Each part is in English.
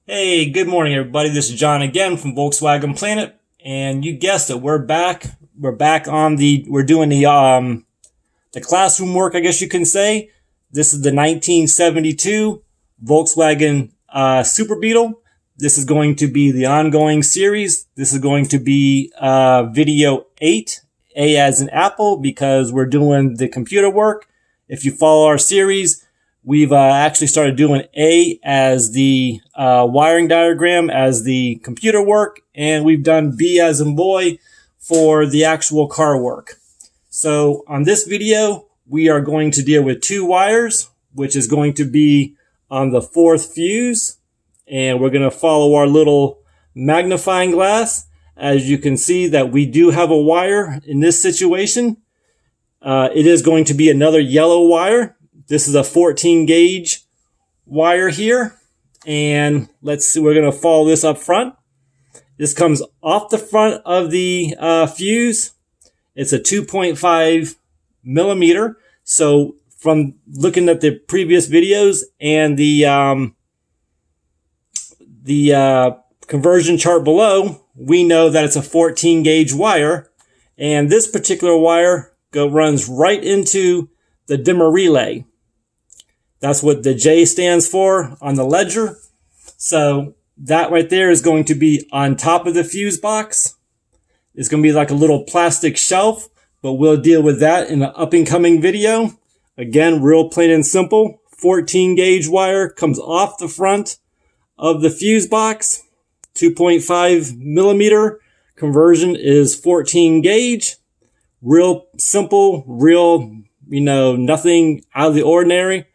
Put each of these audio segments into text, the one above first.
Hey, good morning, everybody. This is John again from Volkswagen Planet, and you guessed it, we're back. We're doing the classroom work, I guess you can say. This is the 1972 Volkswagen Super Beetle. This is going to be the ongoing series. This is going to be video 8, A as in Apple, because we're doing the computer work. If you follow our series, we've actually started doing A as the wiring diagram as the computer work, and we've done B as in boy for the actual car work. So on this video, we are going to deal with 2 wires, which is going to be on the 4th fuse, and we're going to follow our little magnifying glass. As you can see that we do have a wire in this situation. It is going to be another yellow wire. This is a 14 gauge wire here. And let's see, we're going to follow this up front. This comes off the front of the fuse. It's a 2.5 millimeter. So from looking at the previous videos and the conversion chart below, we know that it's a 14 gauge wire. And this particular wire runs right into the dimmer relay. That's what the J stands for on the ledger. So that right there is going to be on top of the fuse box. It's going to be like a little plastic shelf, but we'll deal with that in an up-and-coming video. Again, real plain and simple. 14 gauge wire comes off the front of the fuse box. 2.5 millimeter conversion is 14 gauge. Real simple, real, nothing out of the ordinary.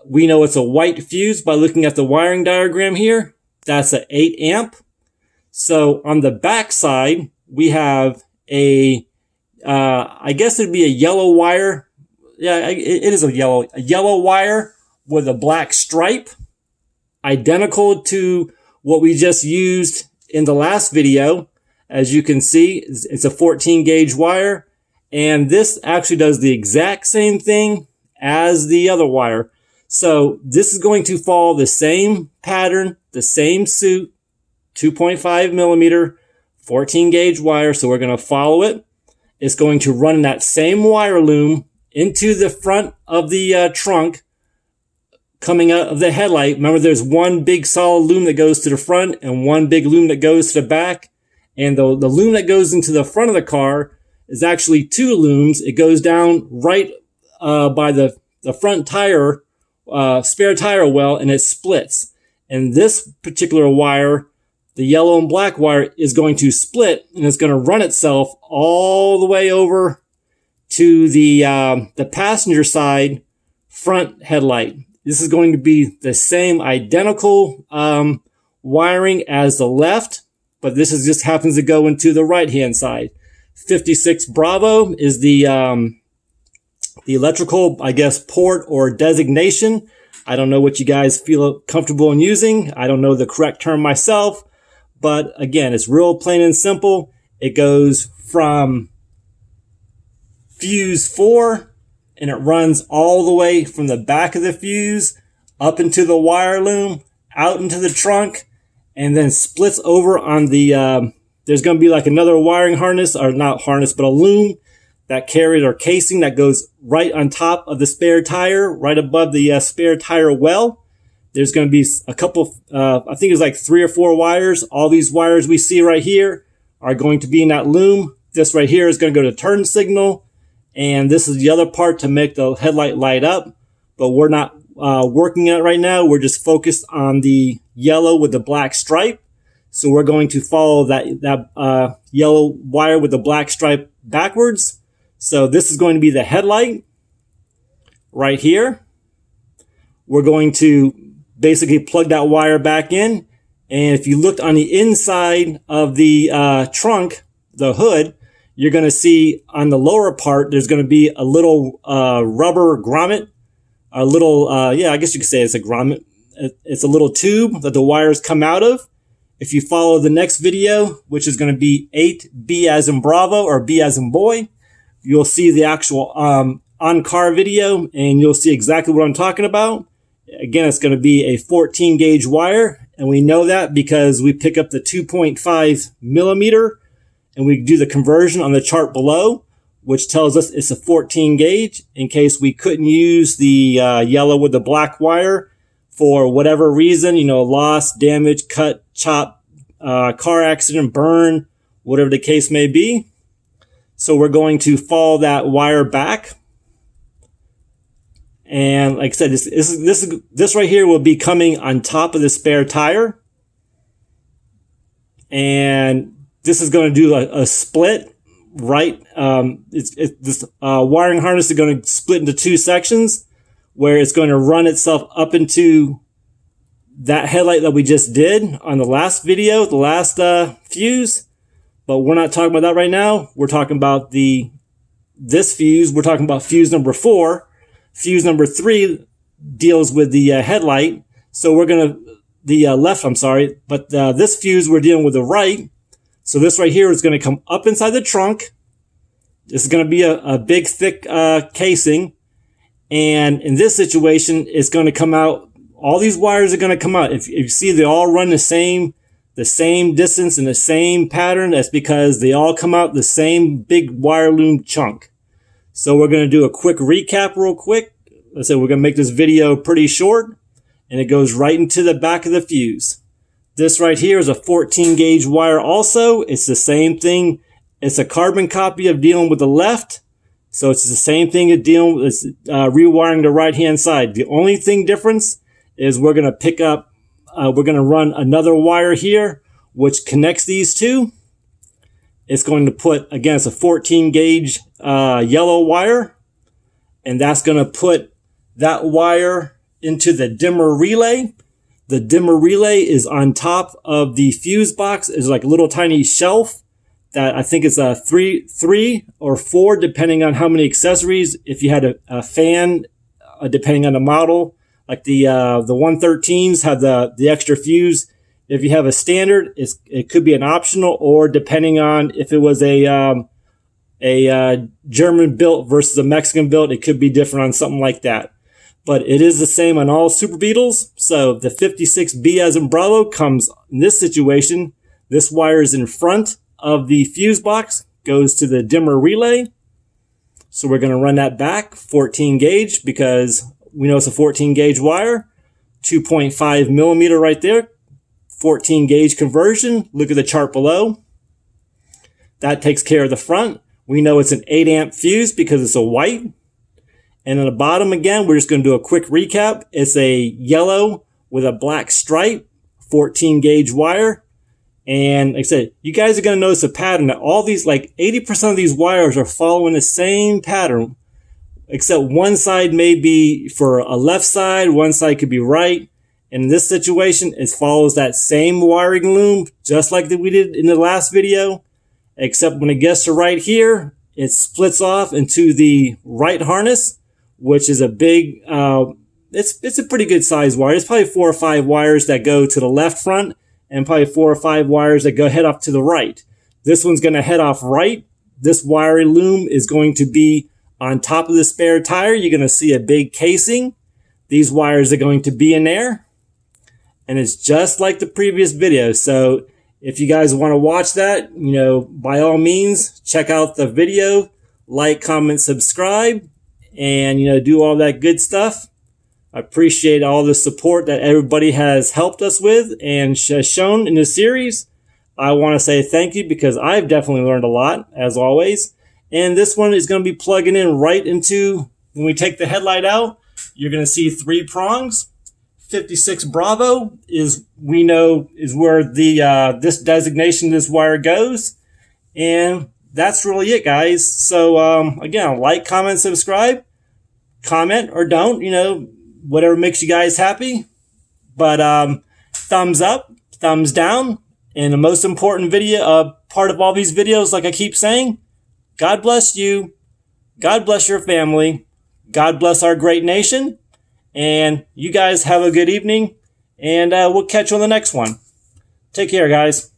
We know it's a white fuse by looking at the wiring diagram here. That's an 8 amp. So on the back side, we have I guess it'd be a yellow wire. Yeah, it is a yellow wire with a black stripe, identical to what we just used in the last video. As you can see, it's a 14 gauge wire, and this actually does the exact same thing as the other wire. So this is going to follow the same pattern, the same suit, 2.5 millimeter, 14 gauge wire. So we're going to follow it. It's going to run in that same wire loom into the front of the trunk coming out of the headlight. Remember, there's one big solid loom that goes to the front and one big loom that goes to the back. And the loom that goes into the front of the car is actually 2 looms. It goes down right by the front tire, spare tire well, and it splits. And this particular wire, the yellow and black wire, is going to split, and it's going to run itself all the way over to the passenger side front headlight. This is going to be the same identical wiring as the left, but this just happens to go into the right-hand side. 56 Bravo is the electrical, I guess, port or designation. I don't know what you guys feel comfortable in using. I don't know the correct term myself, but again, it's real plain and simple. It goes from fuse 4, and it runs all the way from the back of the fuse up into the wire loom, out into the trunk, and then splits over on the, there's going to be like another wiring harness, or not harness, but a loom that carries, or casing, that goes right on top of the spare tire, right above the spare tire well. There's going to be a couple, I think it's like 3 or 4 wires. All these wires we see right here are going to be in that loom. This right here is going to go to turn signal. And this is the other part to make the headlight light up. But we're not working on it right now. We're just focused on the yellow with the black stripe. So we're going to follow that yellow wire with the black stripe backwards. So this is going to be the headlight right here. We're going to basically plug that wire back in. And if you looked on the inside of the trunk, the hood, you're going to see on the lower part, there's going to be a little rubber grommet, a little, I guess you could say it's a grommet. It's a little tube that the wires come out of. If you follow the next video, which is going to be 8B as in Bravo or B as in boy, you'll see the actual on-car video, and you'll see exactly what I'm talking about. Again, it's going to be a 14 gauge wire. And we know that because we pick up the 2.5 millimeter and we do the conversion on the chart below, which tells us it's a 14 gauge in case we couldn't use the yellow with the black wire for whatever reason, loss, damage, cut, chop, car accident, burn, whatever the case may be. So we're going to follow that wire back. And like I said, this right here will be coming on top of the spare tire. And this is going to do a split, right? This wiring harness is going to split into two sections where it's going to run itself up into that headlight that we just did on the last video, the last fuse. But we're not talking about that right now. We're talking about this fuse. We're talking about fuse number 4. Fuse number 3 deals with the headlight. So we're going to, the left, I'm sorry, but this fuse we're dealing with the right. So this right here is going to come up inside the trunk. This is going to be a big, thick casing. And in this situation, it's going to come out, all these wires are going to come out. If you see they all run the same distance and the same pattern, that's because they all come out the same big wire loom chunk. So we're going to do a quick recap real quick. Like I said, we're going to make this video pretty short, and it goes right into the back of the fuse. This right here is a 14 gauge wire also. It's the same thing. It's a carbon copy of dealing with the left. So it's the same thing as dealing with rewiring the right hand side. The only thing difference is we're going to pick up, we're going to run another wire here, which connects these two. It's going to put, again, it's a 14 gauge yellow wire, and that's going to put that wire into the dimmer relay. The dimmer relay is on top of the fuse box. It's like a little tiny shelf that I think is a three or 4, depending on how many accessories. If you had a fan, depending on the model, like the 113s have the extra fuse. If you have a standard, it could be an optional, or depending on if it was a German built versus a Mexican built, it could be different on something like that. But it is the same on all Super Beetles. So the 56B as in Bravo comes in this situation. This wire is in front of the fuse box, goes to the dimmer relay. So we're going to run that back 14 gauge because we know it's a 14 gauge wire, 2.5 millimeter right there. 14 gauge conversion. Look at the chart below. That takes care of the front. We know it's an 8 amp fuse because it's a white. And on the bottom again, we're just going to do a quick recap. It's a yellow with a black stripe, 14 gauge wire. And like I said, you guys are going to notice a pattern that all these, like 80% of these wires are following the same pattern, except one side may be for a left side, one side could be right. And in this situation, it follows that same wiring loom, just like we did in the last video, except when it gets to right here, it splits off into the right harness, which is a big, it's a pretty good size wire. It's probably 4 or 5 wires that go to the left front and probably 4 or 5 wires that go head off to the right. This one's going to head off right. This wiring loom is going to be on top of the spare tire. You're going to see a big casing. These wires are going to be in there. And it's just like the previous video. So if you guys want to watch that, by all means, check out the video, like, comment, subscribe, and, do all that good stuff. I appreciate all the support that everybody has helped us with and shown in this series. I want to say thank you because I've definitely learned a lot, as always. And this one is going to be plugging in right into, when we take the headlight out, you're going to see 3 prongs. 56 Bravo is where the this designation, this wire goes. And that's really it, guys. So again, like, comment, subscribe, comment or don't, whatever makes you guys happy. But thumbs up, thumbs down, and the most important part of all these videos, like I keep saying, God bless you, God bless your family, God bless our great nation. And you guys have a good evening, and we'll catch you on the next one. Take care, guys.